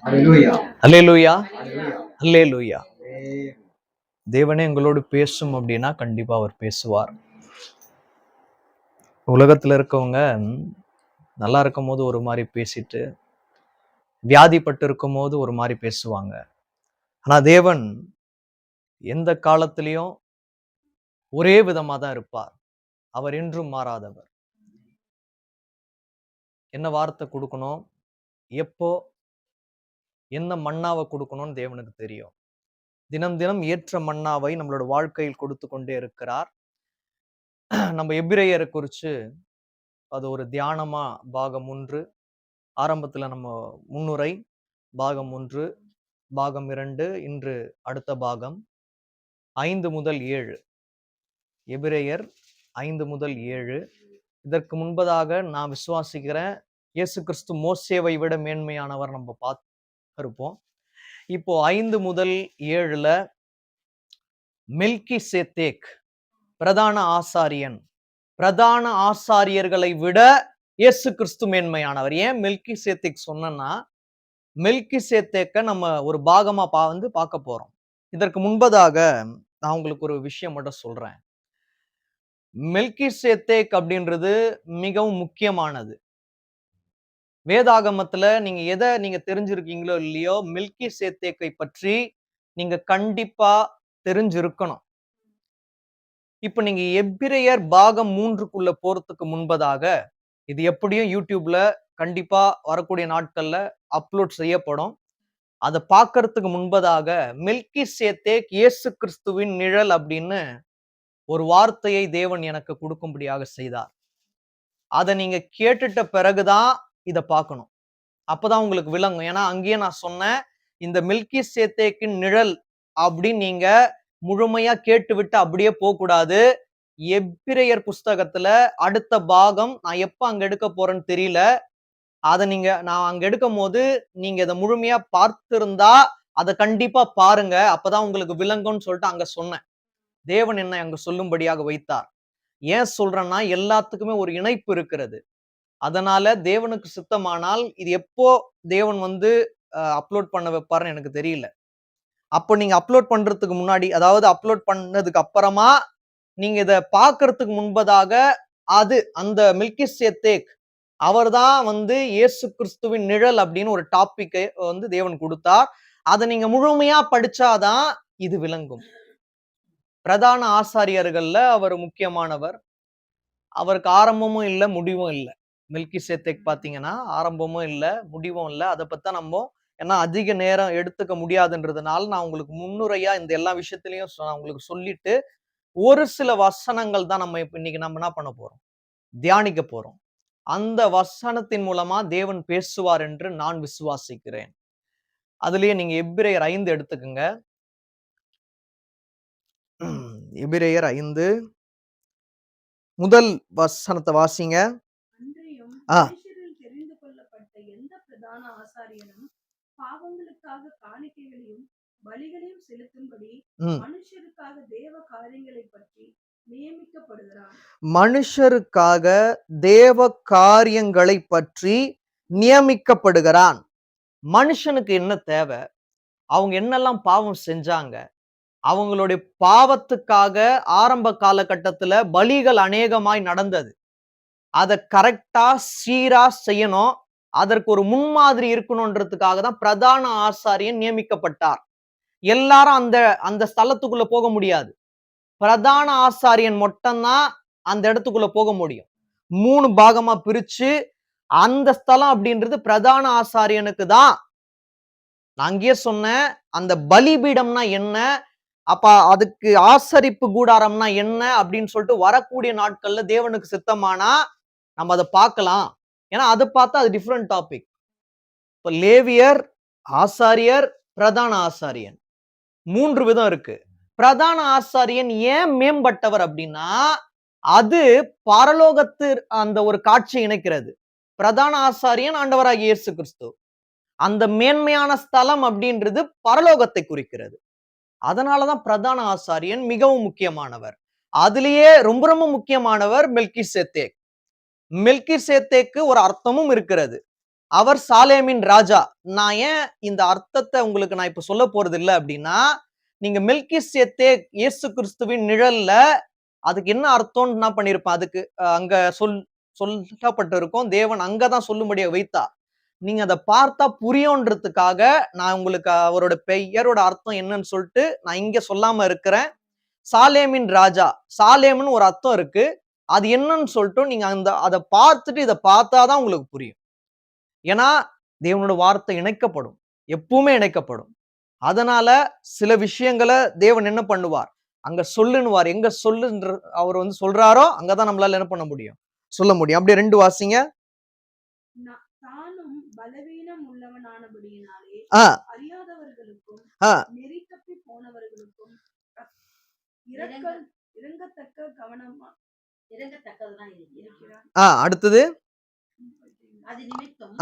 அல்லேலூயா அல்லேலூயா அல்லேலூயா. தேவனே எங்களோடு பேசும் அப்படின்னா கண்டிப்பா அவர் பேசுவார். உலகத்துல இருக்கவங்க நல்லா இருக்கும் போது ஒரு மாதிரி பேசிட்டு, வியாதிப்பட்டு இருக்கும் போது ஒரு மாதிரி பேசுவாங்க. ஆனா தேவன் எந்த காலத்திலையும் ஒரே விதமா தான் இருப்பார். அவர் என்றும் மாறாதவர். என்ன வார்த்தை கொடுக்கணும், எப்போ என்ன மன்னாவை கொடுக்கணும்னு தேவனுக்கு தெரியும். தினம் தினம் ஏற்ற மன்னாவை நம்மளோட வாழ்க்கையில் கொடுத்து கொண்டே இருக்கிறார். நம்ம எபிரேயரை குறிச்சு அது ஒரு தியானமா பாகம் 1, ஆரம்பத்துல நம்ம முன்னுரை பாகம் 1, பாகம் 2, இன்று அடுத்த பாகம் 5 முதல் 7. எபிரேயர் 5 முதல் 7. இதற்கு முன்பதாக நான் விசுவாசிக்கிறேன் இயேசு கிறிஸ்து மோசேவை விட மேன்மையானவர் நம்ம பார்த்திருப்போம். இப்போ 5 முதல் 7ல மெல்கிசேதேக் பிரதான ஆசாரியன், பிரதான ஆசாரியர்களை விட இயேசு கிறிஸ்து மேன்மையானவர். ஏன் மெல்கிசேதேக் சொன்னா, மெல்கிசேதேக்க நம்ம ஒரு பாகமா பார்க்க போறோம். இதற்கு முன்பதாக நான் உங்களுக்கு ஒரு விஷயம் மட்டும் சொல்றேன். மெல்கிசேதேக் அப்படின்றது மிகவும் முக்கியமானது. வேதாகமத்துல நீங்க எதை நீங்க தெரிஞ்சிருக்கீங்களோ இல்லையோ, மெல்கிசேதேக்கை பற்றி நீங்க கண்டிப்பா தெரிஞ்சிருக்கணும். இப்ப நீங்க எபிரேயர் பாகம் 3க்குள்ள போறதுக்கு முன்பதாக, இது எப்படியும் யூடியூப்ல கண்டிப்பா வரக்கூடிய நாட்கள்ல அப்லோட் செய்யப்படும். அதை பார்க்கறதுக்கு முன்பதாக மெல்கிசேதேக் இயேசு கிறிஸ்துவின் நிழல் அப்படின்னு ஒரு வார்த்தையை தேவன் எனக்கு கொடுக்கும்படியாக செய்தார். அதை நீங்க கேட்டுட்ட பிறகுதான் இதை பார்க்கணும். அப்பதான் உங்களுக்கு விளங்கும். ஏன்னா அங்கேயே நான் சொன்னேன், இந்த மெல்கிசேதேக்கின் நிழல் அப்படின்னு நீங்க முழுமையா கேட்டு விட்டு அப்படியே போகக்கூடாது. எபிரேயர் புஸ்தகத்துல அடுத்த பாகம் நான் எப்ப அங்க எடுக்க போறேன்னு தெரியல. அதை நான் அங்க எடுக்கும் போது நீங்க இதை முழுமையா பார்த்திருந்தா அதை கண்டிப்பா பாருங்க. அப்பதான் உங்களுக்கு விளங்கும்னு சொல்லிட்டு அங்க சொன்னேன். தேவன் என்னை அங்க சொல்லும்படியாக வைத்தார். ஏன் சொல்றேன்னா, எல்லாத்துக்குமே ஒரு இணைப்பு இருக்கிறது. அதனால தேவனுக்கு சித்தமானால் இது எப்போ தேவன் அப்லோட் பண்ண வைப்பாருன்னு எனக்கு தெரியல. அப்போ நீங்க அப்லோட் பண்றதுக்கு முன்னாடி, அதாவது அப்லோட் பண்ணதுக்கு அப்புறமா நீங்க இதை பார்க்கறதுக்கு முன்பதாக அந்த மெல்கிசேதேக் அவர்தான் இயேசு கிறிஸ்துவின் நிழல் அப்படின்னு ஒரு டாபிக்கை தேவன் கொடுத்தார். அதை நீங்க முழுமையா படிச்சாதான் இது விளங்கும். பிரதான ஆசாரியர்கள்ல அவர் முக்கியமானவர். அவருக்கு ஆரம்பமும் இல்லை, முடிவும் இல்லை. மெல்கிசேதேக் பாத்தீங்கன்னா ஆரம்பமும் இல்லை, முடிவும் இல்லை. அதை பத்தி நம்ம ஏன்னா அதிக நேரம் எடுத்துக்க முடியாதுன்றதுனால நான் உங்களுக்கு முன்னுரையா இந்த எல்லா விஷயத்திலையும் உங்களுக்கு சொல்லிட்டு, ஒரு சில வசனங்கள் தான் நம்ம இன்னைக்கு என்ன பண்ண போறோம், தியானிக்க போறோம். அந்த வசனத்தின் மூலமா தேவன் பேசுவார் என்று நான் விசுவாசிக்கிறேன். அதுலயே நீங்க எபிரேயர் 5 எடுத்துக்கங்க. எபிரேயர் 5 முதல் வசனத்தை வாசிங்க. தெரிந்து கொள்ளப்பட்ட எந்த பிரதான ஆசாரியனும் பாவங்களுக்காக காணிக்கைகளையும் பலிகளையும் செலுத்தும்படி மனுஷருக்காக தேவ காரியங்களை பற்றி நியமிக்கப்படுகிறான். மனுஷருக்காக தேவ காரியங்களை பற்றி நியமிக்கப்படுகிறான். மனுஷனுக்கு என்ன தேவை, அவங்க என்னெல்லாம் பாவம் செஞ்சாங்க, அவங்களுடைய பாவத்துக்காக ஆரம்ப காலகட்டத்துல பலிகள் அநேகமாய் நடந்தது. அதை கரெக்டா சீரா செய்யணும். அதற்கு ஒரு முன்மாதிரி இருக்கணும்ன்றதுக்காக தான் பிரதான ஆசாரியன் நியமிக்கப்பட்டார். எல்லாரும் அந்த ஸ்தலத்துக்குள்ள போக முடியாது. பிரதான ஆசாரியன் மட்டும்தான் அந்த இடத்துக்குள்ள போக முடியும். 3 பாகமா பிரிச்சு அந்த ஸ்தலம் அப்படின்றது பிரதான ஆசாரியனுக்கு தான். நான் அங்கேயே சொன்னேன், அந்த பலிபீடம்னா என்ன, அப்ப அதுக்கு ஆசரிப்பு கூடாரம்னா என்ன அப்படின்னு சொல்லிட்டு வரக்கூடிய நாட்கள்ல தேவனுக்கு சித்தமானா நம்ம அதை பார்க்கலாம். ஏன்னா அதை பார்த்தா அது டிஃப்ரெண்ட் டாபிக். இப்ப லேவியர், ஆசாரியர், பிரதான ஆசாரியன் 3 விதம் இருக்கு. பிரதான ஆசாரியன் ஏன் மேம்பட்டவர் அப்படின்னா, அது பரலோகத்து அந்த ஒரு காட்சி இணைக்கிறது. பிரதான ஆசாரியன் ஆண்டவராகிய இயேசு கிறிஸ்து. அந்த மேன்மையான ஸ்தலம் அப்படின்றது பரலோகத்தை குறிக்கிறது. அதனாலதான் பிரதான ஆசாரியன் மிகவும் முக்கியமானவர். அதுலயே ரொம்ப ரொம்ப முக்கியமானவர் மெல்கிசேதேக். மெல்கிசேதேக்கு ஒரு அர்த்தமும் இருக்கிறது. அவர் சாலேமின் ராஜா. நான் ஏன் இந்த அர்த்தத்தை உங்களுக்கு நான் இப்ப சொல்ல போறது இல்லை அப்படின்னா, நீங்க மெல்கிசேதேக் இயேசு கிறிஸ்துவின் நிழல்ல அதுக்கு என்ன அர்த்தம்னு நான் பண்ணியிருப்பேன். அதுக்கு அங்க சொல்லப்பட்டிருக்கும். தேவன் அங்கதான் சொல்லும்படியா வைத்தார். நீங்க அதை பார்த்தா புரியும்ன்றதுக்காக நான் உங்களுக்கு அவரோட பெயரோட அர்த்தம் என்னன்னு சொல்லிட்டு நான் இங்க சொல்லாம இருக்கிறேன். சாலேமின் ராஜா, சாலேம்னு ஒரு அர்த்தம் இருக்கு. அது என்னன்னு சொல்லிட்டு நீங்க அதை பார்த்துட்டு இதை பார்த்தாதான் உங்களுக்கு புரியும். ஏன்னா தேவனோட வார்த்தை இணைக்கப்படும், எப்பவுமே இணைக்கப்படும். அதனால சில விஷயங்களை தேவன் என்ன பண்ணுவார், அங்க சொல்லுன்னுவார். எங்க சொல்லுன்ற அவர் சொல்றாரோ அங்கதான் நம்மளால என்ன பண்ண முடியும், சொல்ல முடியும். அப்படியே 2 வாசிங்க. தானும் பலவீனம் உள்ளவனானபடியினாலே அறியாதவர்களுக்கும் நெறித்தப்பி போனவர்களுக்கும் இறங்கத்தக்க கவனமா இறங்கத்தக்கதுதான் இருக்கிறார். அடுத்தது அது நிமித்தம்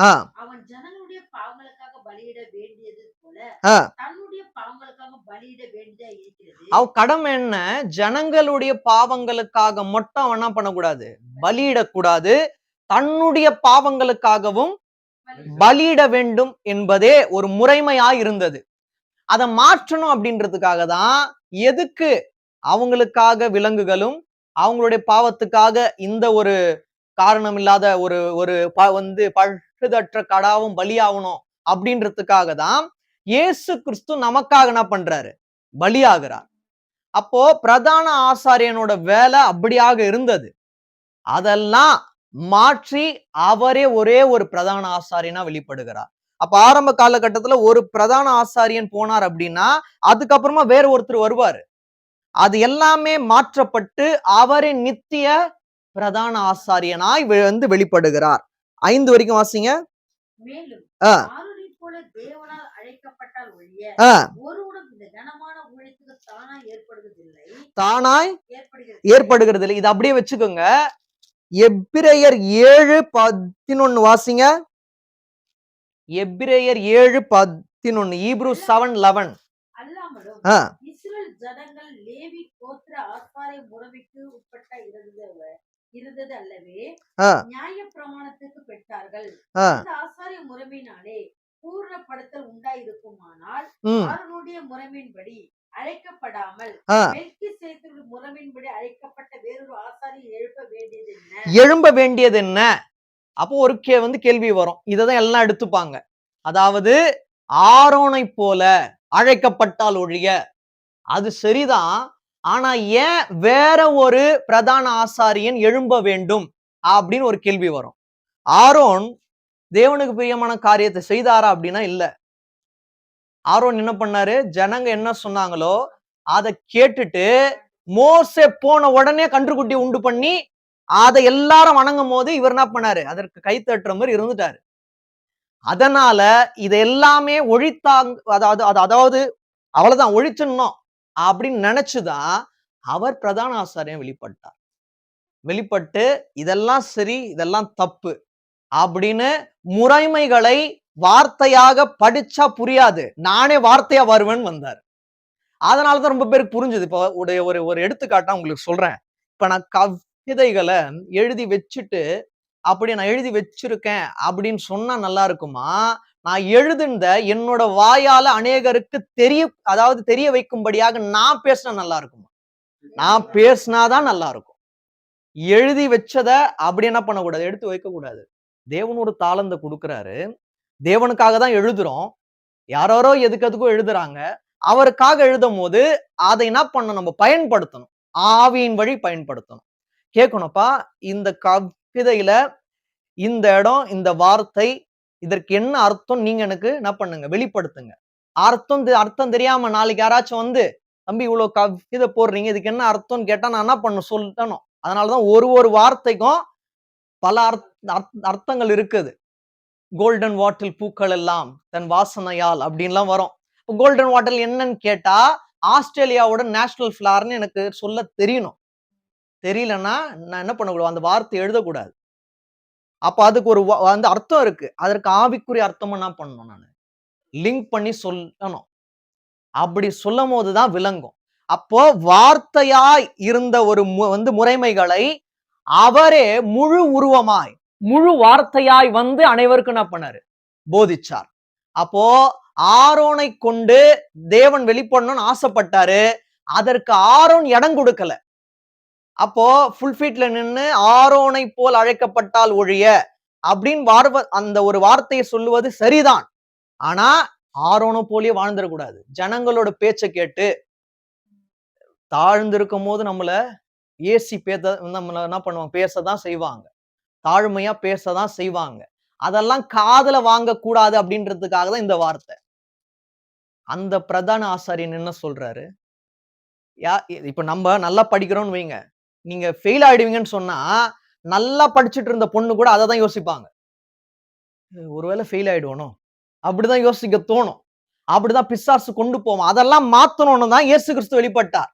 அவன் ஜனங்களுடைய பாவங்களுக்காக பலியிட வேண்டியது போல தன்னுடைய பாவங்களுக்காக பலியிட வேண்டியதா இருக்கிறது. அவ கடமை என்ன, ஜனங்களுடைய பாவங்களுக்காக மட்டும் அவன் என்ன பண்ணக்கூடாது, பலியிடக்கூடாது, தன்னுடைய பாவங்களுக்காகவும் பலியிட வேண்டும் என்பதே ஒரு முறைமையாய் இருந்தது. அதை மாற்றணும் அப்படின்றதுக்காக தான் எதுக்கு அவங்களுக்காக விலங்குகளும் அவங்களுடைய பாவத்துக்காக இந்த ஒரு காரணம் இல்லாத ஒரு பழுதற்ற கடாவும் பலியாகணும் அப்படின்றதுக்காக தான் இயேசு கிறிஸ்து நமக்காக என்ன பண்றாரு, பலியாகிறார். அப்போ பிரதான ஆசாரியனோட வேலை அப்படியாக இருந்தது. அதெல்லாம் மாற்றி அவரே ஒரே ஒரு பிரதான ஆசாரியனா வெளிப்படுகிறார். அப்ப ஆரம்ப காலகட்டத்துல ஒரு பிரதான ஆசாரியன் போனார் அப்படின்னா அதுக்கப்புறமா வேற ஒருத்தர் வருவாரு. அது எல்லாமே மாற்றப்பட்டு அவரே நித்திய பிரதான ஆசாரியனாய் வெளிப்படுகிறார். 5 வரைக்கும் வாசிங்க. மேலும் போல தேவனால் அழைக்கப்பட்டால் ஒழிய ஒருவனும் இந்த கனமான ஊழியத்துக்கு தானாய் ஏற்படுகிறது இல்லை. இது அப்படியே வச்சுக்கோங்க. எபிரேயர் 7:11 வாசிங்க. எபிரேயர் 7:11, Hebrews 7:11. அல்லாமலும் இஸ்ரவேல் ஜனங்கள் லேவி கோத்திர ஆசாரிய முறைமைக்கு உட்பட்ட இருந்தது அல்லவே நியாயப்பிரமாணத்துக்கு பெற்றார்கள். இந்த ஆசாரிய முறைமையினாலே பூரணப்படுத்தல் உண்டாயிருக்குமானால் ஆரோனுடைய முறைமையின்படி அழைக்கப்படாமல் மெல்கிசேதேக்கு முறைமையின்படி அழைக்கப்பட்ட வேறொரு ஆசாரியை எழும்ப வேண்டியது என்ன? அப்போ ஒரு கேள்வி வரும். இததான் எல்லாம் எடுத்துப்பாங்க. அதாவது ஆரோனை போல அழைக்கப்பட்டால் ஒழிய, அது சரிதான், ஆனா ஏன் வேற ஒரு பிரதான ஆசாரியன் எழும்ப வேண்டும் அப்படின்னு ஒரு கேள்வி வரும். ஆரோன் தேவனுக்கு பிரியமான காரியத்தை செய்தாரா அப்படின்னா இல்ல. ஆரோன் என்ன பண்ணாரு, ஜனங்க என்ன சொன்னாங்களோ அதை கேட்டுட்டு மோசே போன உடனே கன்றுக்குட்டி உண்டு பண்ணி அதை எல்லாரும் வணங்கும் போது இவர் என்ன பண்ணாரு, அதற்கு கை தட்டுற மாதிரி இருந்துட்டாரு. அதனால இது எல்லாமே ஒழித்தாங்க, அதாவது அவ்வளவுதான் ஒழிச்சிடணும் அப்படின்னு நினைச்சுதான் அவர் பிரதான ஆசாரியன் வெளிப்பட்டார். வெளிப்பட்டு இதெல்லாம் சரி, இதெல்லாம் தப்பு அப்படின்னு முறைமைகளை வார்த்தையாக படிச்சா புரியாது, நானே வார்த்தையா வருவேன்னு வந்தார். அதனாலதான் ரொம்ப பேருக்கு புரிஞ்சுது. இப்போ ஒரு எடுத்துக்காட்டா உங்களுக்கு சொல்றேன். இப்ப நான் கவிதைகளை எழுதி வச்சுட்டு அப்படி நான் எழுதி வச்சிருக்கேன் அப்படின்னு சொன்னா நல்லா இருக்குமா, நான் எழுதுந்த என்னோட வாயால அநேகருக்கு தெரிய வைக்கும்படியாக நான் பேசினா நல்லா இருக்குமா? நான் பேசினாதான் நல்லா இருக்கும். எழுதி வச்சத அப்படி என்ன பண்ணக்கூடாது, எடுத்து வைக்க கூடாது. தேவன் ஒரு தாளந்தை கொடுக்கிறாரு, தேவனுக்காக தான் எழுதுறோம். யாரோ எதுக்கோ எழுதுறாங்க, அவருக்காக எழுதும் போது அதை என்ன பண்ணணும், நம்ம பயன்படுத்தணும், ஆவியின் வழி பயன்படுத்தணும். கேட்கணும்ப்பா, இந்த கவிதையில இந்த இடம், இந்த வார்த்தை, இதற்கு என்ன அர்த்தம், நீங்க எனக்கு என்ன பண்ணுங்க, வெளிப்படுத்துங்க. அர்த்தம் தெரியாம நாளைக்கு யாராச்சும் தம்பி இவ்வளவு கவிதை போடுறீங்க, இதுக்கு என்ன அர்த்தம்னு கேட்டா நான் என்ன பண்ண சொல்லணும். அதனாலதான் ஒரு வார்த்தைக்கும் பல அர்த்தங்கள் இருக்குது. கோல்டன் வாட்டல் பூக்கள் எல்லாம் தன் வாசனையால் அப்படின்லாம் வரும். கோல்டன் வாட்டல் என்னன்னு கேட்டா ஆஸ்திரேலியாவோட நேஷனல் ஃபிளார்னு எனக்கு சொல்ல தெரியணும். தெரியலன்னா நான் என்ன பண்ணக்கூடாது, அந்த வார்த்தை எழுதக்கூடாது. அப்ப அதுக்கு ஒரு அர்த்தம் இருக்கு. அதற்கு ஆவிக்குரிய அர்த்தம் என்ன பண்ணணும், நான் லிங்க் பண்ணி சொல்லணும். அப்படி சொல்லும் போதுதான் விளங்கும். அப்போ வார்த்தையாய் இருந்த ஒரு முறைமைகளை அவரே முழு உருவமாய் முழு வார்த்தையாய் வந்து அனைவருக்கும் என்ன பண்ணாரு? போதிச்சார். அப்போ ஆரோனை கொண்டு தேவன் வெளிப்படணும்னு ஆசைப்பட்டாரு. அதற்கு ஆரோன் இடம் கொடுக்கல. அப்போ ஃபுல்ஃபீட்ல நின்னு ஆரோனை போல் அழைக்கப்பட்டால் ஒழிய அப்படின்னு அந்த ஒரு வார்த்தையை சொல்லுவது சரிதான். ஆனா ஆரோனை போலயே வாழ்ந்துடக்கூடாது. ஜனங்களோட பேச்சை கேட்டு தாழ்ந்திருக்கும் போது நம்மள ஏசி நம்மள என்ன பண்ணுவாங்க? பேசதான் செய்வாங்க. தாழ்மையா பேசதான் செய்வாங்க. அதெல்லாம் காதுல வாங்க கூடாது அப்படின்றதுக்காக தான் இந்த வார்த்தை. அந்த பிரதான ஆசாரியன் என்ன சொல்றாரு? இப்ப நம்ம நல்லா படிக்கிறோம்னு வைங்க, நீங்க ஃபெயில் ஆயிடுவீங்கன்னு சொன்னா நல்லா படிச்சுட்டு இருந்த பொண்ணு கூட அதை தான் யோசிப்பாங்க. ஒருவேளை ஃபெயில் ஆயிடுவானோ அப்படிதான் யோசிக்க தோணும். அப்படிதான் பிசாசு கொண்டு போவோம். அதெல்லாம் மாத்தணும்னு தான் இயேசு கிறிஸ்து வெளிப்பட்டார்.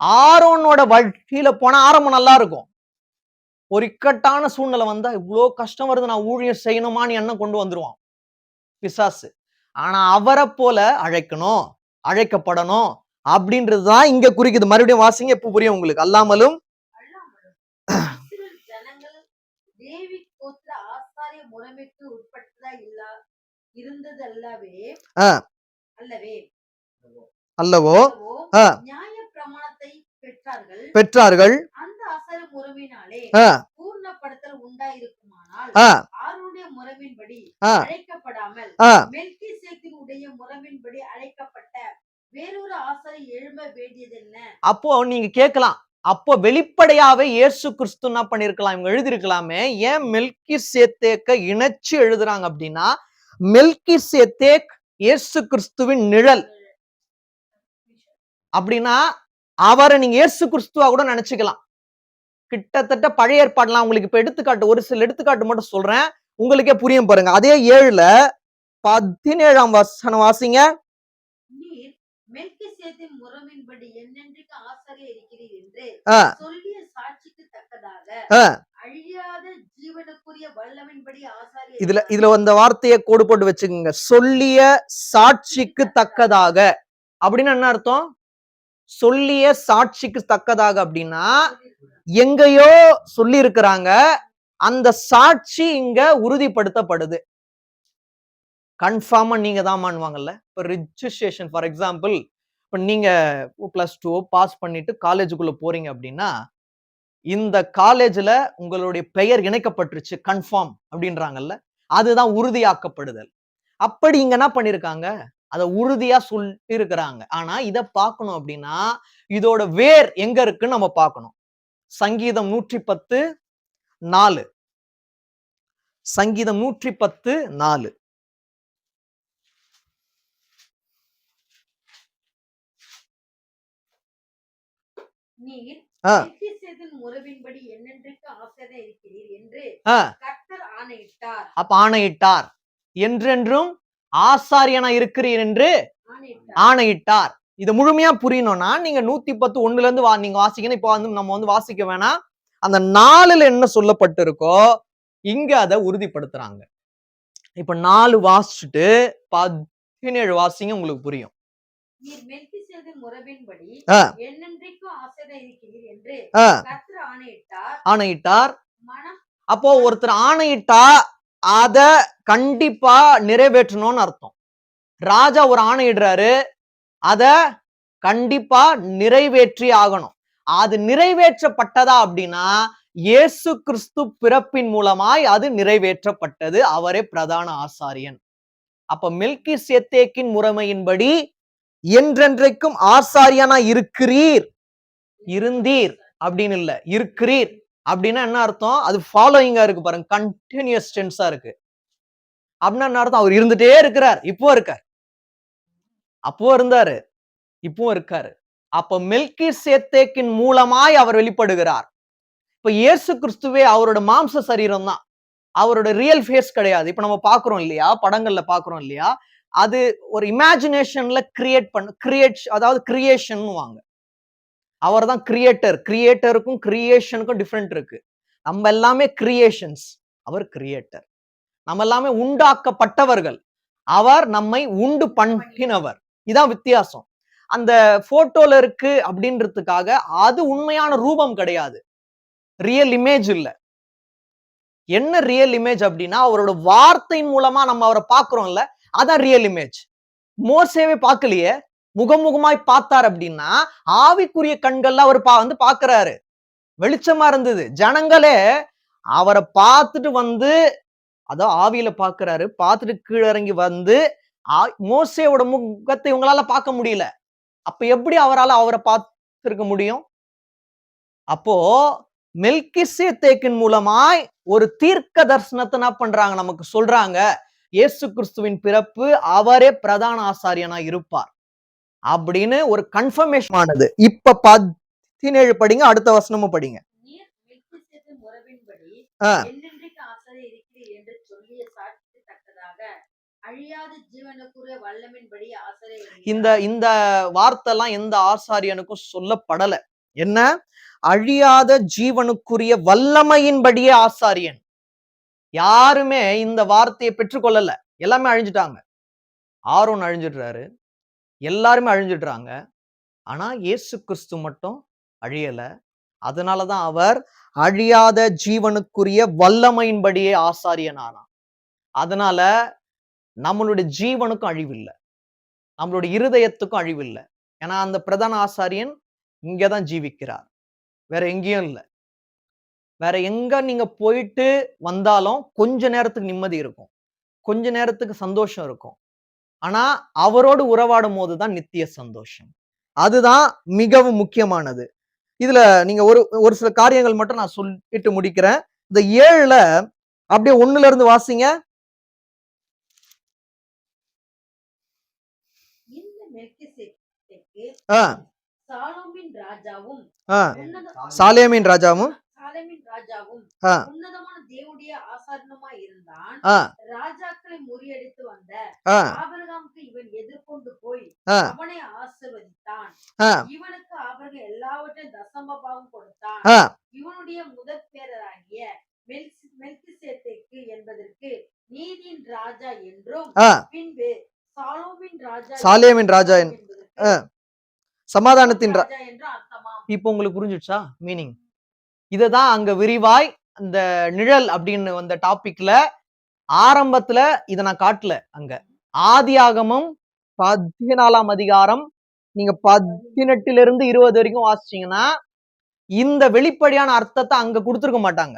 ஆரோனோட வழியில போனா ஆரம்பம் நல்லா இருக்கும். ஒரு இக்கட்டான சூழ்நிலை வந்தா இவ்வளோ கஷ்டம் வருது, நான் ஊழியம் செய்யணுமான்னு எண்ணம் கொண்டு வந்துருவான் பிசாசு. ஆனா அவரை போல அழைக்கணும், அழைக்கப்படணும் அப்படின்றதுதான் இங்க குறிக்குது. மறுபடியும் வாசிங்க, எப்ப புரியும் உங்களுக்கு? அல்லாமலும் ஜனங்கள் லேவி கோத்திர ஆசாரிய முறைமைக்கு உட்பட்டதா இருந்தது அல்லவோ நியாய பிரமாணத்தை பெற்றார்கள். அந்த ஆசாரிய முறைமையினாலே பூர்ணப்படுத்தல் உண்டாயிருக்குமானால் ஆரோனுடைய முறைமையின்படி அழைக்கப்படாமல் மெல்கிசேதேக்கினுடைய முறைமையின்படி அழைக்கப்பட்ட வேறொரு ஆசாரி எழும்ப வேண்டியது என்ன? அப்போ நீங்க கேட்கலாம், அப்போ வெளிப்படையாவே இயேசு கிறிஸ்து என்ன பண்ணிருக்கலாம்? இவங்க எழுதிருக்கலாமே, ஏன் மெல்கிசேதேக்கை இணைச்சு எழுதுறாங்க அப்படின்னா, மெல்கிசேதேக் இயேசு கிறிஸ்துவின் நிழல். அப்படின்னா அவரை நீங்க இயேசு கிறிஸ்துவா கூட நினைச்சுக்கலாம். கிட்டத்தட்ட பழைய ஏற்பாடுலாம் உங்களுக்கு இப்ப எடுத்துக்காட்டு, ஒரு சில எடுத்துக்காட்டு மட்டும் சொல்றேன், உங்களுக்கே புரியும் பாருங்க. அதே 7:17 வசனம் வாசிங்க. நீர் மெல்கிசேதேக்கின் முறைமையின்படி என்னென்றைக்கு ஆசாரியர் இருக்கிறீர் என்று சொல்லிய சாட்சிக்கு தக்கதாக அழியாத ஜீவனுக்குரிய வல்லமையின்படி ஆசாரியர். இதுல அந்த வார்த்தையை கோடு போட்டு வச்சுக்கோங்க. சொல்லிய சாட்சிக்கு தக்கதாக அப்படின்னு என்ன அர்த்தம்? சொல்லிய சாட்சிக்கு தக்கதாக அப்படின்னா எங்கேயோ சொல்லி இருக்கிறாங்க, அந்த சாட்சி இங்க உறுதிப்படுத்தப்படுது. கன்ஃபார்மா நீங்க தான் மான்வாங்கல்ல. இப்ப ரிஜிஸ்ட்ரேஷன் ஃபார் எக்ஸாம்பிள், இப்ப நீங்க +2 பாஸ் பண்ணிட்டு காலேஜுக்குள்ள போறீங்க அப்படின்னா, இந்த காலேஜ்ல உங்களுடைய பெயர் இணைக்கப்பட்டுருச்சு கன்ஃபார்ம் அப்படின்றாங்கல்ல, அதுதான் உறுதியாக்கப்படுதல். அப்படி இங்க என்ன பண்ணிருக்காங்க? அதை உறுதியா சொல்லி இருக்கிறாங்க. ஆனா இதை பார்க்கணும் அப்படின்னா இதோட வேர் எங்க இருக்குன்னு நம்ம பார்க்கணும். சங்கீதம் 110:4. சங்கீதம் 110:4. நீர் மெல்கிசேதேக்கின் முறைமையின்படி என்னென்றைக்கு ஆசாரியர் இருக்கிறீர் என்று கர்த்தர் ஆணையிட்டார். அப்ப ஆணையிட்டார், என்றென்றும் ஆசாரியனா இருக்கிறீர் என்று ஆணையிட்டார். இது முழுமையா புரியணும்னா நீங்க 110:1 இருந்து நீங்க வாசிக்கணும். இப்போ நம்ம வாசிக்க வேணாம். அந்த 4ல என்ன சொல்லப்பட்டிருக்கோ இங்க அதை உறுதிப்படுத்துறாங்க. இப்ப 4 வாசிச்சுட்டு 17 வாசிங்க, உங்களுக்கு புரியும். நீர் மெல்கிசேதேக்கின் முறைமையின்படி என்னென்றைக்கு ஆசாரியர் இருக்கிறீர் என்று கர்த்தர் ஆணையிட்டார். அப்போ ஒருத்தர் ஆணையிட்டா அத கண்டிப்பா நிறைவேற்றணும்னு அர்த்தம். ராஜா ஒரு ஆணையிடுறாரு, அத கண்டிப்பா நிறைவேற்றி ஆகணும். அது நிறைவேற்றப்பட்டதா அப்படின்னா இயேசு கிறிஸ்து பிறப்பின் மூலமாய் அது நிறைவேற்றப்பட்டது. அவரே பிரதான ஆசாரியன். அப்ப மெல்கிசேதேக்கின் முறைமையின்படி என்றென்றைக்கும் ஆசாரியனா இருந்தீர் அப்படின்னு இல்ல, இருக்கிறீர் அப்படின்னா என்ன அர்த்தம்? அது ஃபாலோயிங்கா இருக்கு பாருங்க, கண்டினியூஸ் டென்ஸா இருக்கு. அப்படின்னா என்ன அர்த்தம்? அவர் இருந்துட்டே இருக்கிறார், இப்போ இருக்கார், அப்போ இருந்தாரு, இப்போ இருக்காரு. அப்ப மெல்கிசேதேக்கின் மூலமாய் அவர் வெளிப்படுகிறார். இப்ப இயேசு கிறிஸ்துவே அவரோட மாம்ச சரீரம் தான், அவரோட ரியல் ஃபேஸ் கிடையாது. இப்ப நம்ம பாக்குறோம் இல்லையா, படங்கள்ல பாக்குறோம் இல்லையா, அது ஒரு இமேஜினேஷன்ல அதாவது கிரியேஷன் வாங்க. அவர் தான் கிரியேட்டர். கிரியேட்டருக்கும் கிரியேஷனுக்கும் டிஃபரெண்ட் இருக்கு. நம்ம எல்லாமே கிரியேஷன்ஸ், அவர் கிரியேட்டர். நம்ம எல்லாமே உண்டாக்கப்பட்டவர்கள், அவர் நம்மை உண்டு பண்ணினவர். இதான் வித்தியாசம். அந்த போட்டோல இருக்கு அப்படின்றதுக்காக அது உண்மையான ரூபம் கிடையாது, ரியல் இமேஜ் இல்ல. என்ன ரியல் இமேஜ் அப்படின்னா அவரோட வார்த்தையின் மூலமா நம்ம அவரை பார்க்கிறோம்ல, அதான் ரியல் இமேஜ். மோசேவே பார்க்கலையே, முகமுகமாய் பார்த்தார் அப்படின்னா ஆவிக்குரிய கண்கள்ல அவர் வந்து பார்க்கிறாரு. வெளிச்சமா இருந்தது. ஜனங்களே அவரை பார்த்துட்டு வந்து, அதான் ஆவியில பார்க்கிறாரு, பார்த்துட்டு கீழே இறங்கி வந்து மோசேவோட முகத்தை உங்களால பார்க்க முடியல. அப்ப எப்படி அவரை பார்த்திருக்க முடியும்? அப்போ மெல்கிசேதேக்கின் மூலமாய் ஒரு தீர்க்க தரிசனத்தை என்ன பண்றாங்க, நமக்கு சொல்றாங்க. இயேசு கிறிஸ்துவின் பிறப்பு, அவரே பிரதான ஆசாரியனா இருப்பார் அப்படின்னு ஒரு கன்ஃபர்மேஷன் ஆனது. இப்ப 17 படிங்க, அடுத்த வசனமும் படிங்க. நீர் மெல்கிசேதேக்கின் முறையின்படி ஆ. என்னென்றைக்கு ஆசாரியர் இருக்கிறீர் என்று சொல்லிய சாட்சிக்கு தக்கதாக அழியாத ஜீவனுக்குரிய வல்லமையின்படி ஆசாரியர் இருக்கிறார். இந்த வார்த்தை எல்லாம் எந்த ஆசாரியனுக்கும் சொல்லப்படல. என்ன? அழியாத ஜீவனுக்குரிய வல்லமையின்படியே ஆசாரியன். யாருமே இந்த வார்த்தையை பெற்றுக்கொள்ளல. எல்லாமே அழிஞ்சிட்டாங்க. ஆரோன் அழிஞ்சிடுறாரு, எல்லாருமே அழிஞ்சிடுறாங்க. ஆனா இயேசு கிறிஸ்து மட்டும் அழியல. அதனாலதான் அவர் அழியாத ஜீவனுக்குரிய வல்லமையின்படியே ஆசாரியன் ஆனார். அதனால நம்மளுடைய ஜீவனுக்கும் அழிவில்லை, நம்மளுடைய இருதயத்துக்கும் அழிவில்லை. ஏன்னா அந்த பிரதான ஆசாரியன் இங்கதான் ஜீவிக்கிறார், வேற எங்கேயும் இல்லை. வேற எங்க நீங்க போயிட்டு வந்தாலும் கொஞ்ச நேரத்துக்கு நிம்மதி இருக்கும், கொஞ்ச நேரத்துக்கு சந்தோஷம் இருக்கும். ஆனா அவரோடு உறவாடும் போதுதான் நித்திய சந்தோஷம். அதுதான் மிகவும் முக்கியமானது. இதுல நீங்க ஒரு சில காரியங்கள் மட்டும் நான் சொல்லிட்டு முடிக்கிறேன். இந்த 7ல அப்படியே 1ல இருந்து வாசிங்க. இந்த மெல்கிசேதேக்கு ஆ. சாலோமின் ராஜாவும் ஆ. உன்னத- சாலேமின் ராஜாவும் சாலேமின் ராஜாவும் ஆ. உன்னதமான தேவனுடைய ஆசாரியனுமாய் இருந்தான். ஆ. ராஜாக்களை முறியடித்து வந்த ஆ. ஆபிரகாமுக்கு இவன் எதிர்கொண்டு போய் ஆ. அவனை ஆசீர்வதித்தான். ஆ. இவனுக்கு ஆபிரகாம் எல்லாவற்றையும் தசமபாகம் கொடுத்தான். ஆ. இவனுடைய முதற் பேரராகிய மெல்கிசேதேக்கு என்பதற்கு நீதியின் ராஜா என்றும், ஆ. பின்பு சாலோமின் ராஜா சாலேமின் ராஜா என்பதற்கு சமாதானத்தின் ராஜா என்று அர்த்தமாம். இப்போ உங்களுக்கு புரிஞ்சுச்சா மீனிங்? இததான் அங்க விரிவாய் அந்த நிழல் அப்படின்னு வந்த டாபிக்ல ஆரம்பத்துல இத நான் காட்டல. அங்க ஆதியாகமம் 14ஆம் அதிகாரம் நீங்க 18 இருந்து 20 வரைக்கும் வாசிச்சீங்கன்னா இந்த வெளிப்படையான அர்த்தத்தை அங்க கொடுத்திருக்க மாட்டாங்க.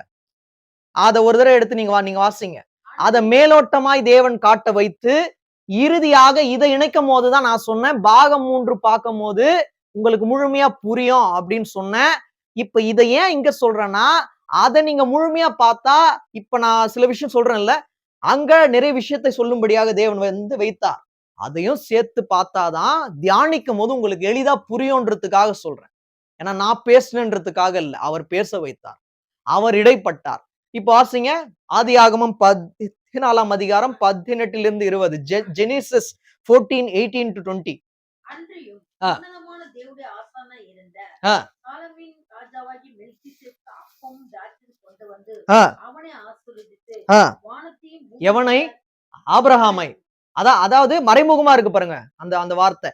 அத ஒரு தடவை எடுத்து நீங்க வாசிங்க. அத மேலோட்டமாய் தேவன் காட்ட வைத்து இறுதியாக இதை இணைக்கும் போதுதான் நான் சொன்னேன், பாகம் 3 பார்க்கும் போது உங்களுக்கு முழுமையா புரியும் அப்படின்னு சொன்னேன். இப்ப இதை ஏன் இங்க சொல்றேன்னா, அதை நீங்க முழுமையா பார்த்தா, இப்ப நான் சில விஷயம் சொல்றேன்ல, அங்க நிறைய விஷயத்தை சொல்லும்படியாக தேவன் வந்து வைத்தார். அதையும் சேர்த்து பார்த்தாதான் தியானிக்கும் போது உங்களுக்கு எளிதா புரியும்ன்றதுக்காக சொல்றேன். ஏன்னா நான் பேசுனேன்றதுக்காக இல்ல, அவர் பேச வைத்தார், அவர் இடைப்பட்டார். இப்ப வாசிங்க ஆதியாகமம் 14ஆம் அதிகாரம் 18 இருந்து 20. ஜெனிசிஸ் 14:18-20. அன்றியும் ஆ. உன்னதமான தேவனுடைய ஆசானாய் இருந்த ஆ. சாலோமின் ராஜாவாகி மெல்கிசேதேக்கு அப்பமும் திராட்சையும் கொண்டு வந்து ஆ. அவனை ஆசீர்வதித்து ஆ. வானத்தையும் எவனை? பூமியையும் ஆபிரகாமை. அதாவது மறைமுகமா இருக்கு பாருங்க அந்த வார்த்தை.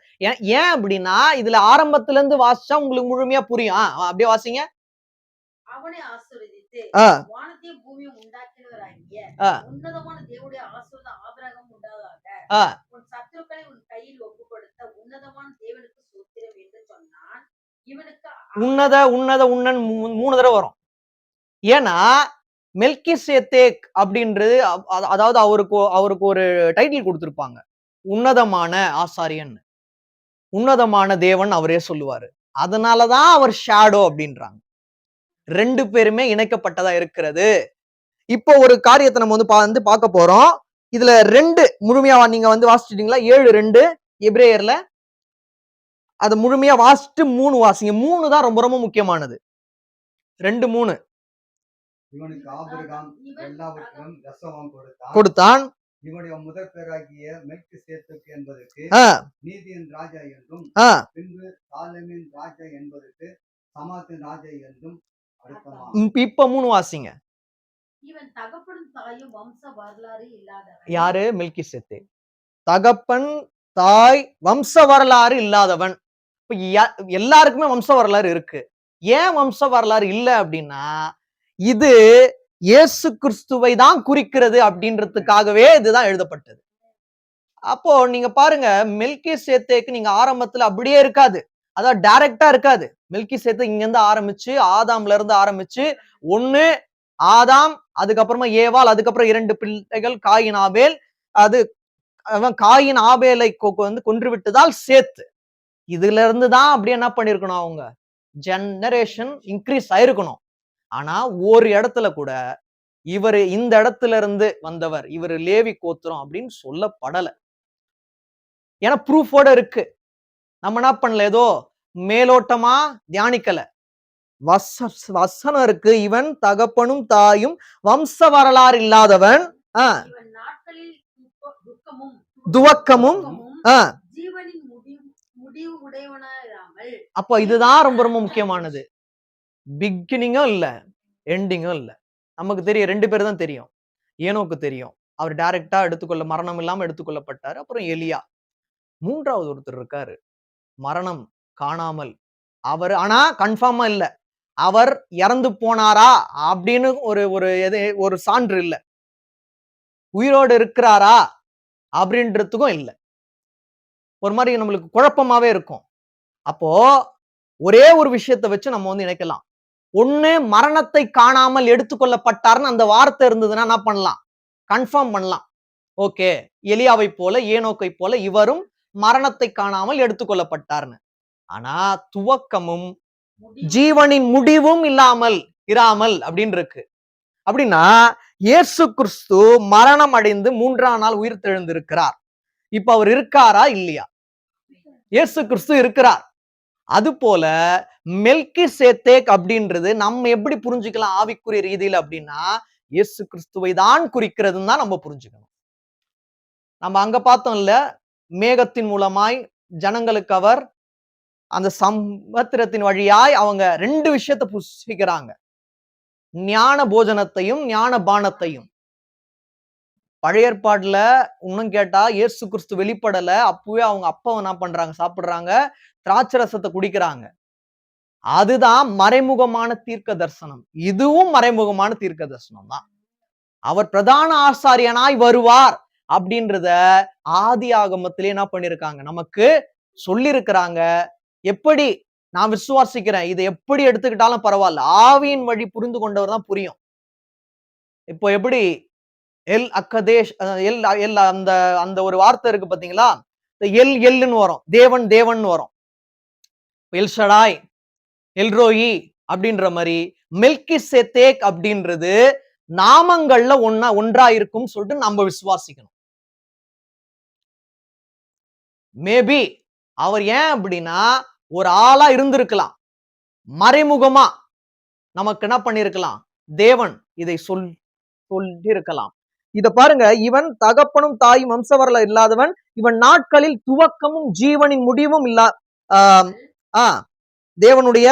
ஏன் அப்படின்னா இதுல ஆரம்பத்துல இருந்து வாசிச்சா உங்களுக்கு முழுமையா புரியும். அப்படியே வாசிங்க. அவனை ஆசீர்வதித்து ஆ. வானத்தையும் பூமியும் உண்டாக்கினவராகிய ஆ. உன்னதமான தேவனுடைய ஆசீர்வாதம் ஆபிரகாம் உண்டாதாக. ஆ. உன் சத்துருக்களை உன் கையில் ஒப்புக்கொடுத்த உன்னதமான தேவனுக்கு ஸ்தோத்திரம் என்று சொன்னான். இவனுக்கு உன்னன் 3 தடவை வரும். ஏன்னா மெல்கிசேதேக் அப்படின்றது அதாவது அவருக்கு ஒரு டைட்டில் கொடுத்திருப்பாங்க, உன்னதமான ஆசாரியன், உன்னதமான தேவன் அவரே சொல்லுவாரு. அதனாலதான் அவர் ஷேடோ அப்படின்றாங்க. 2 பேருமே இணைக்கப்பட்டதா இருக்கிறது. இப்போ ஒரு காரியத்தை நம்ம வந்து பார்க்க போறோம். இதுல 2 முழுமையா நீங்க வந்து வாசிச்சிட்டீங்களா? 7:2 எபிரேயர்ல அதை முழுமையா வாசிட்டு 3 வாசிங்க. 3 தான் ரொம்ப ரொம்ப முக்கியமானது. 2:3. இவனுக்கு ஆபிரகாம் எல்லாவற்றிலும் தசமம் கொடுத்தான். இவனுடைய முதற் பேராகிய மெல்கிசேதேக்கு என்பதற்கு நீதியின் ராஜா என்றும், பின்பு சாலேமின் ராஜா என்பதற்கு சமாத்தின் ராஜா என்றும் அர்த்தமாம். இப்ப 3 வாசிங்க. இவன் தகப்பனும் தாயும் வம்ச வரலாறு இல்லாதவன். யாரு? மெல்கிசேதேக். தகப்பன் தாய் வம்ச வரலாறு இல்லாதவன். இப்ப எல்லாருக்குமே வம்ச வரலாறு இருக்கு. ஏன் வம்ச வரலாறு இல்ல அப்படின்னா, இது இயேசு கிறிஸ்துவை தான் குறிக்கிறது அப்படின்றதுக்காகவே இதுதான் எழுதப்பட்டது. அப்போ நீங்க பாருங்க, மெல்கி சேத்தேக்கு நீங்க ஆரம்பத்துல அப்படியே இருக்காது, அதான் டைரக்டா இருக்காது. மெல்கி சேத்தேக் இங்க இருந்து ஆரம்பிச்சு, ஆதாம்ல இருந்து ஆரம்பிச்சு, ஒண்ணு ஆதாம், அதுக்கப்புறமா ஏவாள், அதுக்கப்புறம் 2 பிள்ளைகள் காயின் ஆபேல், அது அவன் காயின் ஆபேலை வந்து கொன்று விட்டதால் சேத்து. இதுல இருந்து தான் அப்படியே என்ன பண்ணிருக்கணும், அவங்க ஜெனரேஷன் இன்க்ரீஸ் ஆயிருக்கணும். ஆனா ஒரு இடத்துல கூட இவரு இந்த இடத்துல இருந்து வந்தவர், இவரு லேவி கோத்திரம் அப்படின்னு சொல்லப்படல. ஏன்னா ப்ரூஃபோட இருக்கு. நம்ம என்ன பண்ணல, ஏதோ மேலோட்டமா தியானிக்கல. வசனம் இருக்கு. இவன் தகப்பனும் தாயும் வம்ச வரலாறு இல்லாதவன், இவன் நாட்களில் துக்கமும் துவக்கமும் ஜீவனின் முடிவு உடையவனாயிராமல். அப்போ இதுதான் ரொம்ப ரொம்ப முக்கியமானது. பிகினிங்கும் இல்ல, எண்டிங்கும் இல்ல. நமக்கு தெரியும், 2 பேர் தான் தெரியும். ஏனோக்கு தெரியும், அவர் டைரக்டா மரணம் இல்லாம எடுத்துக்கொள்ளப்பட்டாரு. அப்புறம் எலியா, 3வது ஒருத்தர் இருக்காரு, மரணம் காணாமல். அவர் ஆனா கன்ஃபார்மா இல்ல, அவர் இறந்து போனாரா அப்படின்னு ஒரு சான்று இல்ல, உயிரோடு இருக்கிறாரா அப்படின்றதுக்கும் இல்ல. ஒரு மாதிரி நம்மளுக்கு குழப்பமாவே இருக்கும். அப்போ ஒரே ஒரு விஷயத்தை வச்சு நம்ம வந்து இணைக்கலாம். ஒண்ணு, மரணத்தை காணாமல் எடுத்துக்கொள்ளப்பட்டார்னு அந்த வார்த்தை இருந்ததுன்னா என்ன பண்ணலாம், கன்ஃபார்ம் பண்ணலாம். ஓகே, எலியாவை போல ஏனோக்கை போல இவரும் மரணத்தை காணாமல் எடுத்துக்கொள்ளப்பட்டார்னு. ஆனா துவக்கமும் ஜீவனின் முடிவும் இராமல் அப்படின்னு இருக்கு. அப்படின்னா இயேசு கிறிஸ்து மரணம் அடைந்து 3ஆம் நாள் உயிர் தெழுந்திருக்கிறார். இப்ப அவர் இருக்காரா இல்லையா? இயேசு கிறிஸ்து இருக்கிறார். அது போல மெல்கி சேத்தேக் அப்படின்றது நம்ம எப்படி புரிஞ்சுக்கலாம் ஆவிக்குரிய ரீதியில அப்படின்னா, இயேசு கிறிஸ்துவை தான் குறிக்கிறதுன்னு தான் நம்ம புரிஞ்சுக்கணும். நம்ம அங்க பார்த்தோம் இல்ல, மேகத்தின் மூலமாய் ஜனங்களுக்கு அவர் அந்த சமுத்திரத்தின் வழியாய் அவங்க 2 விஷயத்தை புசிக்கிறாங்க, ஞான போஜனத்தையும் ஞான பானத்தையும். பழைய ஏற்பாடுல இன்னும் கேட்டா இயேசு கிறிஸ்து வெளிப்படல, அப்பவே அவங்க அப்பா என்ன பண்றாங்க, சாப்பிடுறாங்க, திராட்சை ரசத்தை குடிக்கிறாங்க. அதுதான் மறைமுகமான தீர்க்க தரிசனம். இதுவும் மறைமுகமான தீர்க்க தரிசனம் தான். அவர் பிரதான ஆசாரியனாய் வருவார் அப்படின்றத ஆதி ஆகமத்திலே என்ன பண்ணிருக்காங்க, நமக்கு சொல்லி இருக்கிறாங்க. எப்படி நான் விசுவாசிக்கிறேன், இதை எப்படி எடுத்துக்கிட்டாலும் பரவாயில்ல, ஆவியின் வழி புரிந்து கொண்டவர் தான் புரியும். இப்போ எப்படி எல் அக்கதேஷ் அந்த அந்த ஒரு வார்த்தை இருக்கு பாத்தீங்களா, எல்லுன்னு வரும், தேவன் தேவன் வரும், எல்ஷடாய், எல்ரோயி அப்படின்ற மாதிரி மெல்கி சேத்தேக் அப்படின்றது நாமங்கள்ல ஒன்றா இருக்கும் சொல்லிட்டு நம்ம விசுவாசிக்கணும். மேபி அவர் ஏன் அப்படின்னா ஒரு ஆளா இருந்திருக்கலாம், மறைமுகமா நமக்கு என்ன பண்ணிருக்கலாம், தேவன் இதை சொல்லி இருக்கலாம். இத பாருங்க, இவன் தகப்பனும் தாயும் வம்சவரல இல்லாதவன், இவன் நாட்களில் துவக்கமும் ஜீவனின் முடிவும் இல்லா தேவனுடைய.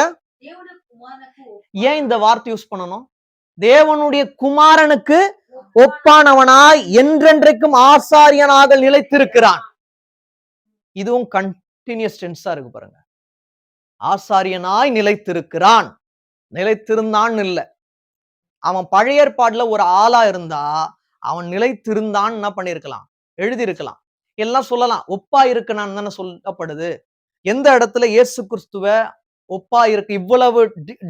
ஏன் இந்த வார்த்தை யூஸ் பண்ணணும்? தேவனுடைய குமாரனுக்கு ஒப்பானவனாய் என்றென்றைக்கும் ஆசாரியனாக நிலைத்திருக்கிறான். இதுவும் கண்டினியூஸ் டென்ஸா இருக்கு பாருங்க. ஆசாரியனாய் நிலைத்திருக்கிறான், நிலைத்திருந்தான் இல்ல. அவன் பழைய ஏற்பாடுல ஒரு ஆளா இருந்தா அவன் நிலைத்திருந்தான் என்ன பண்ணிருக்கலாம், எழுதியிருக்கலாம், எல்லாம் சொல்லலாம். ஒப்பா இருக்கனான்னு தானே சொல்லப்படுது. எந்த இடத்துல இயேசு கிறிஸ்துவ ஒப்பா இருக்கு இவ்வளவு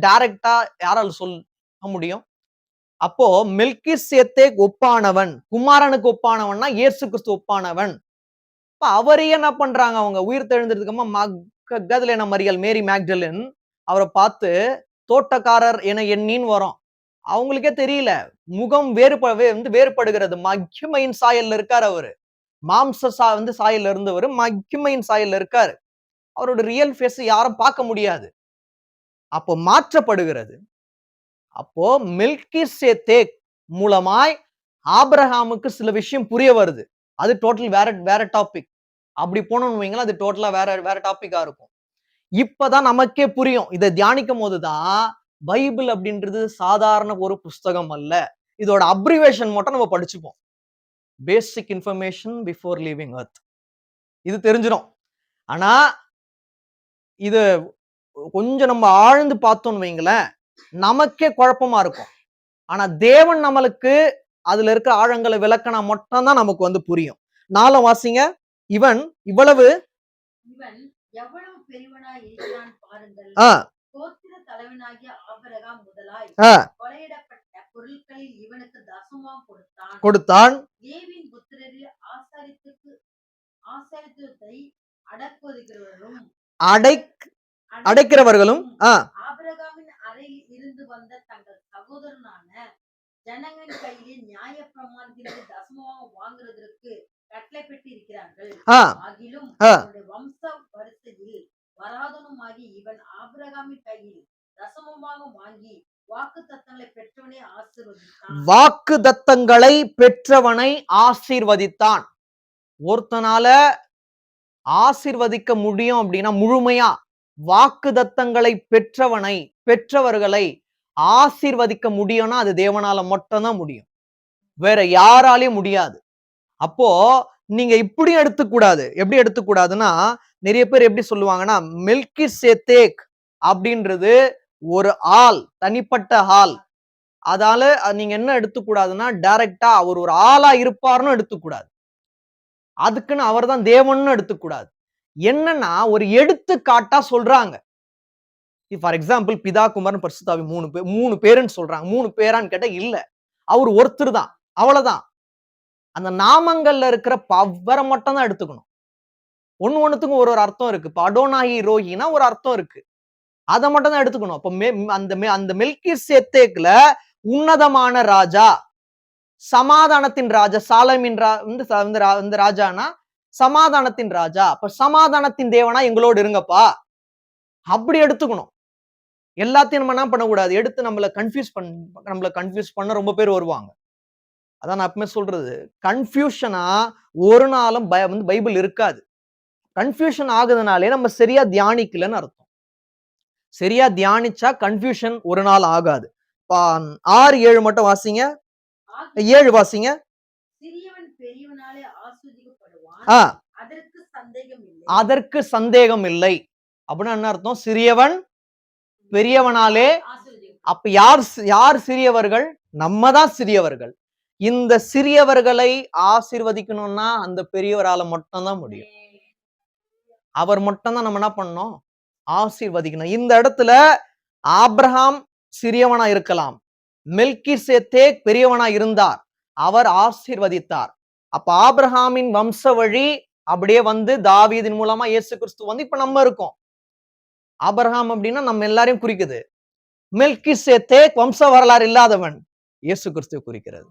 டைரக்டா யாரால சொல்ல முடியும்? அப்போ மெல்கி சேத்தேக் ஒப்பானவன், குமாரனுக்கு ஒப்பானவன்னா இயேசு கிறிஸ்து ஒப்பானவன். அவரையே என்ன பண்றாங்க, அவங்க உயிர் தெழுந்ததுக்கு மகதலேனா மரியாள், மேரி மேக்டலின், அவரை பார்த்து தோட்டக்காரர் என எண்ணின்னு வரும். அவங்களுக்கே தெரியல, முகம் வேறுபடுகிறது. மகிமையின் சாயல்ல இருக்காரு அவரு, மாம்ச சாயல்ல இருந்தவர் மகிமையின் சாயல்ல இருக்காரு. அவரோட ரியல் ஃபேஸ் யாரும் பார்க்க முடியாது. அப்போ மாற்றப்படுகிறது. அப்போ மெல்கி சேத்தேக் மூலமாய் ஆபிரகாமுக்கு சில விஷயம் புரிய வருது. அது டோட்டல் வேற டாபிக். அப்படி போனோம்னு வைங்களா, அது டோட்டலா வேற டாபிக்கா இருக்கும். இப்பதான் நமக்கே புரியும். இதை தியானிக்கும் போதுதான் பைபிள் அப்படின்றது சாதாரண ஒரு புஸ்தகம் அல்ல, இதோட அப்ரிவேஷன் மட்டும் நம்ம படிச்சுப்போம். Basic information before leaving earth, இது தெரிஞ்சிடும். ஆனா இது கொஞ்சம் நம்ம ஆழ்ந்து பார்த்தோம்னு வைங்களேன், நமக்கே குழப்பமா இருக்கும். ஆனா தேவன் நம்மளுக்கு அதுல இருக்கிற ஆழங்களை விளக்கினா மட்டும்தான் நமக்கு வந்து புரியும். 4 வாசிங்க. இவன் எவ்வளவு பெரியவனாய் இருக்கிறான் பாருங்கள். கோத்திர தலைவனாகிய ஆபிரகாம் முதலாய் கொலையிடப்பட்ட பொருட்களில் இவனுக்கு தசமம் கொடுத்தான். லேவியின் புத்திரரில் ஆசாரியத்துவத்தை அடைக்கிறவர்களும் ஆபிரகாமின் அறையில் இருந்து வந்த தங்கள் சகோதரனான ஜனங்களின் கையிலே நியாய பிரமாணத்திற்கு தசமமாக வாங்குறதற்கு கட்டளைப்பட்டு இருக்கிறார்கள். ஆகிலும் வம்ச வரிசையில் வராதனுமாகி இவன் ஆபிரகாமின் கையில் தசமமாக வாங்கி வாக்கு தத்தங்களை பெற்றவனை ஆசீர்வதித்தான். ஒருத்தனால ஆசீர்வதிக்க முடியும் அப்படின்னா முழுமையா வாக்கு தத்தங்களை பெற்றவர்களை ஆசீர்வதிக்க முடியும்னா அது தேவனால மட்டும்தான் முடியும், வேற யாராலையும் முடியாது. அப்போ நீங்க இப்படி எடுத்துக்கூடாது. எப்படி எடுத்துக்கூடாதுன்னா, நிறைய பேர் எப்படி சொல்லுவாங்கன்னா, மெல்கிசேதேக் அப்படின்றது ஒரு ஆள், தனிப்பட்ட ஆள். அதால நீங்க என்ன எடுத்துக்கூடாதுன்னா, டைரக்டா அவர் ஒரு ஆளா இருப்பார்னு எடுத்துக்கூடாது. அதுக்குன்னு அவர் தான் தேவன்னு எடுத்துக்கூடாது. என்னன்னா ஒரு எடுத்துக்காட்டா சொல்றாங்க. ஃபார் எக்ஸாம்பிள் பிதா குமாரன் பரிசுத்தாவி 3 பேருன்னு சொல்றாங்க. 3 பேரான்னு கேட்டா இல்ல, அவர் ஒருத்தர் தான், அவ்வளவுதான். அந்த நாமங்கள்ல இருக்கிற பவரை மட்டும் தான் எடுத்துக்கணும். ஒண்ணுத்துக்கும் ஒரு அர்த்தம் இருக்கு. அடோனாயி ரோஹினா ஒரு அர்த்தம் இருக்கு, அதை மட்டும் தான் எடுத்துக்கணும். அப்ப அந்த மெல்கிசேதேக்ல உன்னதமான ராஜா, சமாதானத்தின் ராஜா, சாலமின் ராஜானா சமாதானத்தின் ராஜா. அப்ப சமாதானத்தின் தேவனா எங்களோடு இருங்கப்பா, அப்படி எடுத்துக்கணும். எல்லாத்தையும் நம்ம என்ன பண்ணக்கூடாது, எடுத்து நம்மள கன்ஃபியூஸ் பண்ண ரொம்ப பேர் வருவாங்க. அதான் நான் எப்பவுமே சொல்றது, கன்ஃபியூஷனா ஒரு நாளும் பைபிள் இருக்காது. கன்ஃபியூஷன் ஆகுதுனாலே நம்ம சரியா தியானிக்கலன்னு அர்த்தம். சரியா தியானிச்சா கன்ஃபியூஷன் ஒரு நாள் ஆகாது. 6, 7 மட்டும் வாசிங்க. 7 வாசிங்க. சிறியவன் பெரியவனாலே ஆசீர்வதிக்கப்படுவான், அதற்கு சந்தேகம் இல்லை. அப்படின்னா என்ன அர்த்தம்? சிறியவன் பெரியவனாலே. அப்ப யார் சிறியவர்கள்? நம்ம தான் சிறியவர்கள். இந்த சிறியவர்களை ஆசீர்வதிக்கணும்னா அந்த பெரியவரால மட்டும்தான் முடியும். அவர் மட்டும்தான் நம்ம என்ன பண்ணணும், ஆசீர்வதிக்கணும். இந்த இடத்துல ஆபிரகாம் சிறியவனா இருக்கலாம், மெல்கிசேதேக் பெரியவனா இருந்தார், அவர் ஆசீர்வதித்தார். அப்ப ஆபிரகாமின் வம்ச வழி அப்படியே வந்து தாவீதின் மூலமா இயேசு கிறிஸ்து வந்து இப்ப நம்ம இருக்கோம். ஆபிரகாம் அப்படின்னா நம்ம எல்லாரையும் குறிக்குது. மெல்கிசேதேக் வம்ச வரலாறு இல்லாதவன், இயேசு கிறிஸ்து குறிக்கிறது.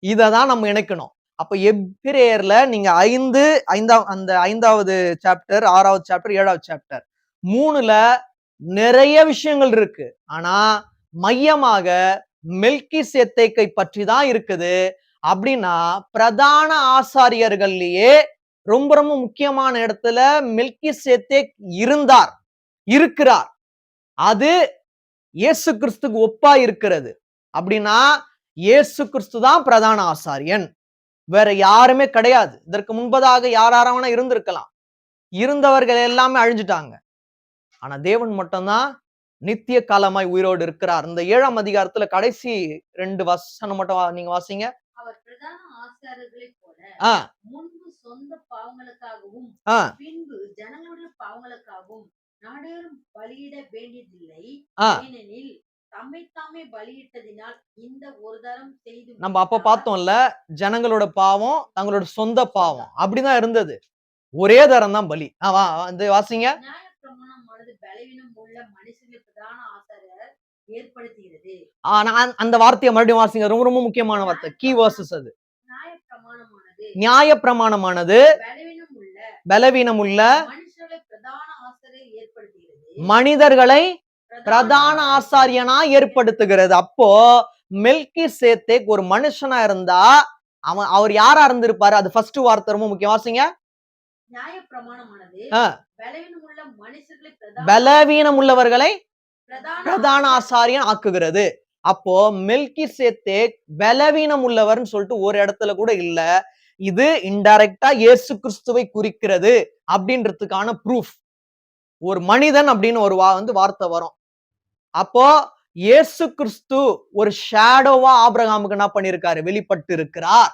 இததான் நம்ம இணைக்கணும். அப்ப எபிரேயர்ல நீங்க 5வது சாப்டர், 6வது சாப்டர், 7வது சாப்டர் 3ல நிறைய விஷயங்கள் இருக்கு. ஆனா மையமாக மெல்கிசேதேக்கை பற்றி தான் இருக்குது. அப்படின்னா பிரதான ஆசாரியர்கள்லயே ரொம்ப ரொம்ப முக்கியமான இடத்துல மெல்கிசேதேக் இருக்கிறார். அது இயேசு கிறிஸ்துக்கு ஒப்பா இருக்கிறது. அப்படின்னா இயேசு கிறிஸ்து தான் பிரதான ஆசாரியன், வேற யாருமே கிடையாது. இதற்கு முன்பதாக யாராரவனா இருந்திருக்கலாம், இருந்தவர்கள் எல்லாமே அழிஞ்சிட்டாங்க. ஆனா தேவன் மட்டும்தான் நித்திய காலமாய் உயிரோடு இருக்கிறார். இந்த 7ஆம் அதிகாரத்துல கடைசி 2 வசனம் மட்டும் நீங்க வாசிங்க. அவர் பிரதான ஆசாரியர்களைப் போல முன்பு சொந்த பாவங்களுக்காகவும் பின்பு ஜனங்களுடைய பாவங்களுக்காகவும் நாடேறும் பலியிட வேண்டியதில்லை, ஏனெனில் தம்மைத்தாமே பலியிட்டதினால் இந்த ஒரு தரம் செய்து. நம்ம அப்ப பார்த்தோம்ல, ஜனங்களோட பாவம் தங்களோட சொந்த பாவம் அப்படிதான் இருந்தது, ஒரே தரம் தான் பலி. வாசிங்க. நியாயப்பிரமாணமானது பலவீனம் உள்ள மனுஷங்களை பிரதான ஆசாரியர் ஏற்படுத்துகிறது. அந்த வார்த்தையை மறுபடியும் வாசிங்க, ரொம்ப ரொம்ப முக்கியமான வார்த்தை, கீ வேர்சஸ். அது நியாயப்பிரமாணமானது பலவீனம் உள்ள மனிதர்களை பிரதான ஆசாரியனா ஏற்படுத்துகிறது. அப்போ மெல்கிசேதேக் ஒரு மனுஷனா இருந்தா அவர் யாரா இருந்திருப்பாரு? அது ஃபர்ஸ்ட் வார்த்தை ரொம்ப முக்கியம், வாசிங்க. பலவீனம் உள்ளவர்களை பிரதான ஆசாரியன் ஆக்குகிறது. அப்போ மெல்கிசேதேக் பலவீனம் உள்ளவர்னு சொல்லிட்டு ஒரு இடத்துல கூட இல்ல. இது இன்டைரக்டா இயேசு கிறிஸ்துவை குறிக்கிறது அப்படின்றதுக்கான ப்ரூஃப். ஒரு மனிதன் அப்படின்னு ஒரு வார்த்தை வரும். அப்போ இயேசு கிறிஸ்து ஒரு ஷேடோவா ஆபிரகாமுக்கு என்ன பண்ணிருக்காரு, வெளிப்பட்டு இருக்கிறார்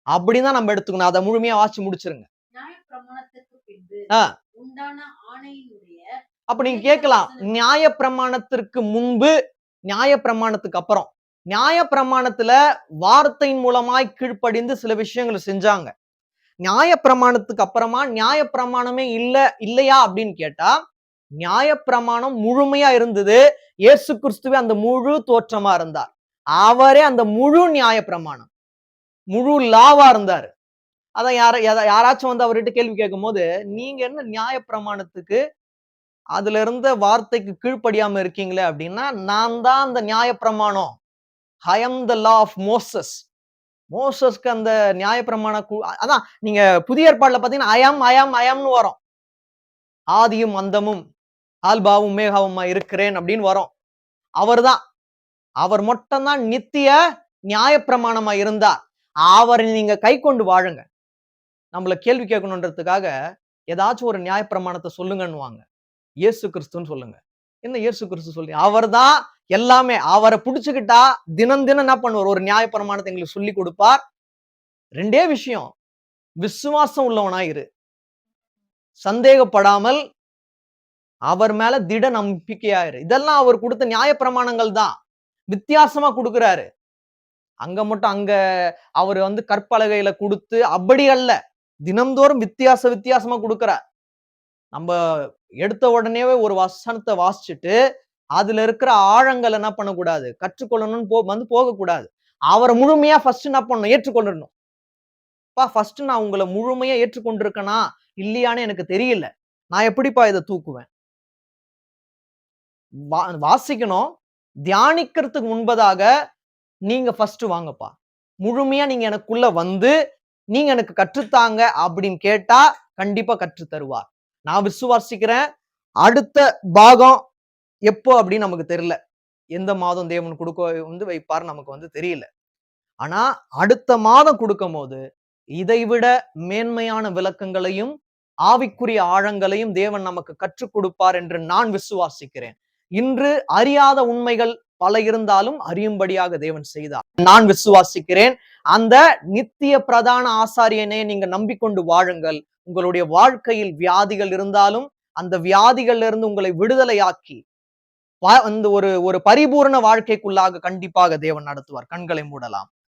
அப்படின்னு தான் நம்ம எடுத்துக்கணும். அதை முழுமையா வாசிச்சு முடிச்சிருங்க. நியாயப்பிரமாணத்திற்கு பின்பு ஆ. உண்டான ஆணையினுடைய அப்ப நீங்க கேட்கலாம், நியாயப்பிரமாணத்திற்கு முன்பு, நியாயப்பிரமாணத்துக்கு அப்புறம். நியாயப்பிரமாணத்துல வார்த்தையின் மூலமாய் கீழ்ப்படிந்து சில விஷயங்களை செஞ்சாங்க. நியாயப்பிரமாணத்துக்கு அப்புறமா நியாயப்பிரமாணமே இல்லையா அப்படின்னு கேட்டா, நியாயப்பிரமாணம் முழுமையா இருந்தது. இயேசு கிறிஸ்துவே அந்த முழு தோற்றமா இருந்தார். அவரே அந்த முழு நியாயப்பிரமாணம், முழு லாவா இருந்தாரு. அதான் யாராச்சும் வந்து அவர்கிட்ட கேள்வி கேட்கும் போது, நீங்க என்ன நியாயப்பிரமாணத்துக்கு அதுல இருந்த வார்த்தைக்கு கீழ்ப்படியாம இருக்கீங்களே அப்படின்னா, நான் தான் அந்த நியாயப்பிரமாணம். ஐ அம் த லா ஆஃப் மோசஸ். மோசஸ்க்கு அந்த நியாயப்பிரமாண அதான் நீங்க புதிய ஏற்பாடுல பாத்தீங்கன்னா ஐயாம்னு வரும். ஆதியும் அந்தமும் ஆல்பாவும் மேகாவுமா இருக்கிறேன் அப்படின்னு வரும். அவர்தான், அவர் மட்டும்தான் நித்திய நியாயப்பிரமாணமா இருந்தார். அவரை நீங்க கை கொண்டு வாழுங்க. நம்மள கேள்வி கேட்கணுன்றதுக்காக ஏதாச்சும் ஒரு நியாயப்பிரமாணத்தை சொல்லுங்கன்னுவாங்க. இயேசு கிறிஸ்துன்னு சொல்லுங்க. என்ன இயேசு கிறிஸ்து சொல்லி? அவர்தான் எல்லாமே. அவரை பிடிச்சுக்கிட்டா தினம் என்ன பண்ணுவார், ஒரு நியாயப்பிரமாணத்தை எங்களுக்கு சொல்லி கொடுப்பார். ரெண்டே விஷயம், விசுவாசம் உள்ளவனாயிரு, சந்தேகப்படாமல் அவர் மேல திட நம்பிக்கையாயிரு. இதெல்லாம் அவர் கொடுத்த நியாயப்பிரமாணங்கள் தான். வித்தியாசமா கொடுக்கிறாரு. அங்க அவர் வந்து கற்பலகையில கொடுத்து அப்படி அல்ல, தினம்தோறும் வித்தியாசமா கொடுக்கிறார். நம்ம எடுத்த உடனேவே ஒரு வசனத்தை வாசிச்சுட்டு அதுல இருக்கிற ஆழங்கள் என்ன பண்ணக்கூடாது, கற்றுக்கொள்ளணும்னு போகக்கூடாது. அவரை முழுமையா ஃபர்ஸ்ட் என்ன பண்ணணும், ஏற்றுக்கொள்ளணும். ஃபர்ஸ்ட் நான் உங்களை முழுமையா ஏற்றுக்கொண்டிருக்கனா இல்லையான்னு எனக்கு தெரியல, நான் எப்படிப்பா இதை தூக்குவேன்? வாசிக்கணும், தியானிக்கிறதுக்கு முன்பதாக நீங்க ஃபர்ஸ்ட் வாங்கப்பா, முழுமையா நீங்க எனக்குள்ள வந்து நீங்க எனக்கு கற்றுத்தாங்க அப்படின்னு கேட்டா கண்டிப்பா கற்று தருவார். நான் விசுவாசிக்கிறேன். அடுத்த பாகம் எப்போ அப்படின்னு நமக்கு தெரியல, எந்த மாதம் தேவன் கொடுக்க வந்து வைப்பார் நமக்கு வந்து தெரியல. ஆனா அடுத்த மாதம் கொடுக்கும் போது இதைவிட மேன்மையான விளக்கங்களையும் ஆவிக்குரிய ஆழங்களையும் தேவன் நமக்கு கற்றுக் கொடுப்பார் என்று நான் விசுவாசிக்கிறேன். இன்று அறியாத உண்மைகள் பல இருந்தாலும் அறியும்படியாக தேவன் செய்தார். நான் விசுவாசிக்கிறேன். அந்த நித்திய பிரதான ஆசாரியனே நீங்க நம்பிக்கொண்டு வாழுங்கள். உங்களுடைய வாழ்க்கையில் வியாதிகள் இருந்தாலும் அந்த வியாதிகள்ல இருந்து உங்களை விடுதலையாக்கி அந்த ஒரு பரிபூர்ண வாழ்க்கைக்குள்ளாக கண்டிப்பாக தேவன் நடத்துவார். கண்களை மூடலாம்.